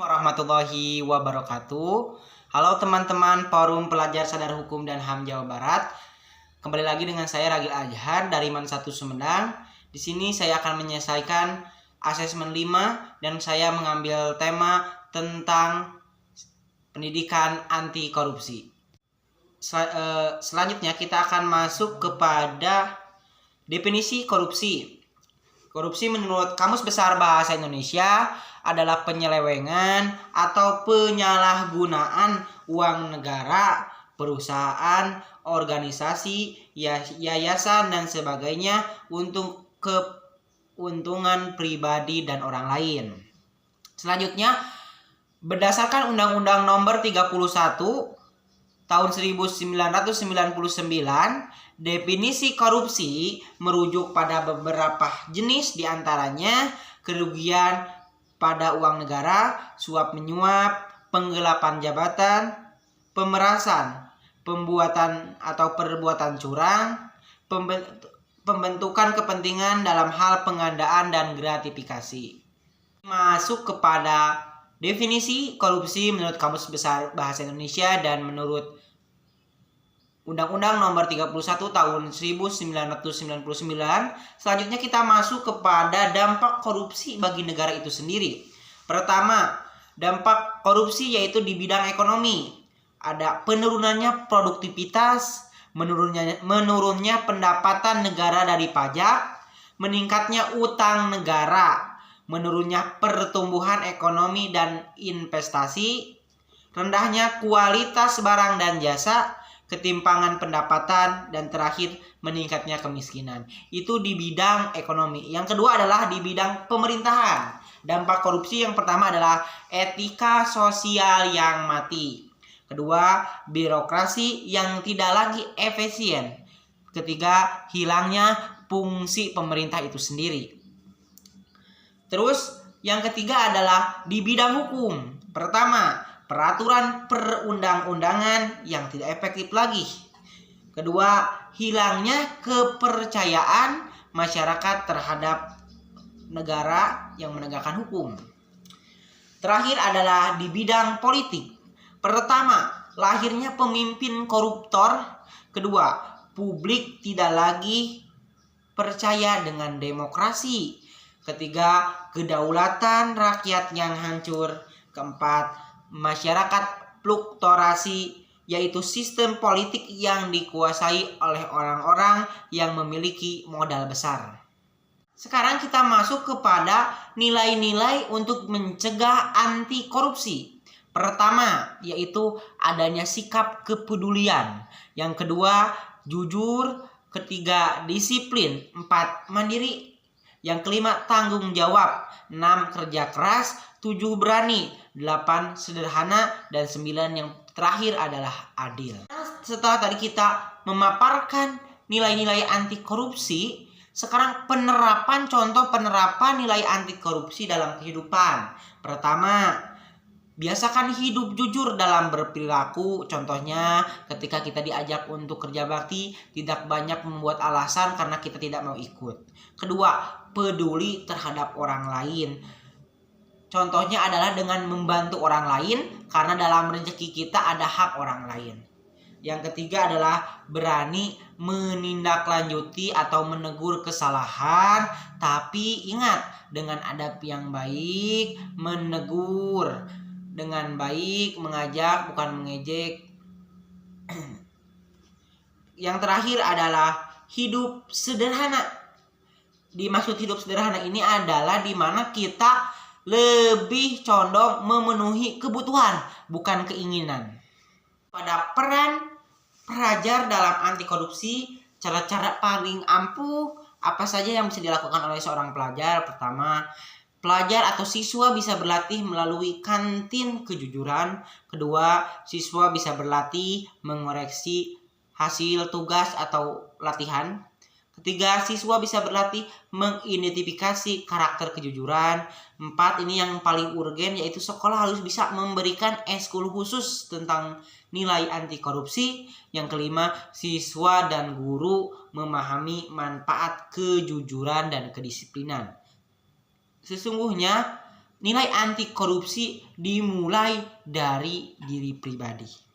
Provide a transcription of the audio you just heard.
Warahmatullahi wabarakatuh. Halo teman-teman Forum Pelajar Sadar Hukum dan HAM Jawa Barat. Kembali lagi dengan saya Ragil Ajhar dari MAN 1 Sumedang. Di sini saya akan menyelesaikan asesmen 5 dan saya mengambil tema tentang pendidikan anti korupsi. Selanjutnya kita akan masuk kepada definisi korupsi. Korupsi menurut Kamus Besar Bahasa Indonesia adalah penyelewengan atau penyalahgunaan uang negara, perusahaan, organisasi, yayasan, dan sebagainya untuk keuntungan pribadi dan orang lain. Selanjutnya, berdasarkan Undang-Undang Nomor 31 Tahun 1999, definisi korupsi merujuk pada beberapa jenis, diantaranya kerugian pada uang negara, suap menyuap, penggelapan jabatan, pemerasan, pembuatan atau perbuatan curang, pembentukan kepentingan dalam hal penggandaan dan gratifikasi. Masuk kepada definisi korupsi menurut Kamus Besar Bahasa Indonesia dan menurut Undang-Undang Nomor 31 Tahun 1999. Selanjutnya kita masuk kepada dampak korupsi bagi negara itu sendiri. Pertama, dampak korupsi yaitu di bidang ekonomi. Ada penurunannya produktivitas, menurunnya pendapatan negara dari pajak, meningkatnya utang negara, menurunnya pertumbuhan ekonomi dan investasi, rendahnya kualitas barang dan jasa, ketimpangan pendapatan, dan terakhir meningkatnya kemiskinan. Itu di bidang ekonomi. Yang kedua adalah di bidang pemerintahan. Dampak korupsi yang pertama adalah etika sosial yang mati. Kedua, birokrasi yang tidak lagi efisien. Ketiga, hilangnya fungsi pemerintah itu sendiri. Terus yang ketiga adalah di bidang hukum. Pertama, peraturan perundang-undangan yang tidak efektif lagi. Kedua, hilangnya kepercayaan masyarakat terhadap negara yang menegakkan hukum. Terakhir adalah di bidang politik. Pertama, lahirnya pemimpin koruptor. Kedua, publik tidak lagi percaya dengan demokrasi. Ketiga, kedaulatan rakyat yang hancur. Keempat, masyarakat fluktuasi, yaitu sistem politik yang dikuasai oleh orang-orang yang memiliki modal besar. Sekarang kita masuk kepada nilai-nilai untuk mencegah anti korupsi. Pertama, yaitu adanya sikap kepedulian. Yang kedua, jujur. Ketiga, disiplin. 4, mandiri. Yang kelima, tanggung jawab. 6, kerja keras. 7, berani. 8, sederhana. Dan 9 yang terakhir adalah adil. Setelah tadi kita memaparkan nilai-nilai anti korupsi, sekarang contoh penerapan nilai anti korupsi dalam kehidupan. Pertama, biasakan hidup jujur dalam berperilaku. Contohnya ketika kita diajak untuk kerja bakti, tidak banyak membuat alasan karena kita tidak mau ikut. Kedua, peduli terhadap orang lain. Contohnya adalah dengan membantu orang lain karena dalam rezeki kita ada hak orang lain. Yang ketiga adalah berani menindaklanjuti atau menegur kesalahan, tapi ingat dengan adab yang baik, menegur dengan baik, mengajak bukan mengejek. Yang terakhir adalah hidup sederhana. Dimaksud hidup sederhana ini adalah di mana kita lebih condong memenuhi kebutuhan, bukan keinginan. Pada peran pelajar dalam anti korupsi, cara-cara paling ampuh apa saja yang bisa dilakukan oleh seorang pelajar? Pertama, pelajar atau siswa bisa berlatih melalui kantin kejujuran. Kedua, siswa bisa berlatih mengoreksi hasil tugas atau latihan. Ketiga, siswa bisa berlatih mengidentifikasi karakter kejujuran. 4, ini yang paling urgen, yaitu sekolah harus bisa memberikan eskul khusus tentang nilai anti korupsi. Yang kelima, siswa dan guru memahami manfaat kejujuran dan kedisiplinan. Sesungguhnya nilai anti korupsi dimulai dari diri pribadi.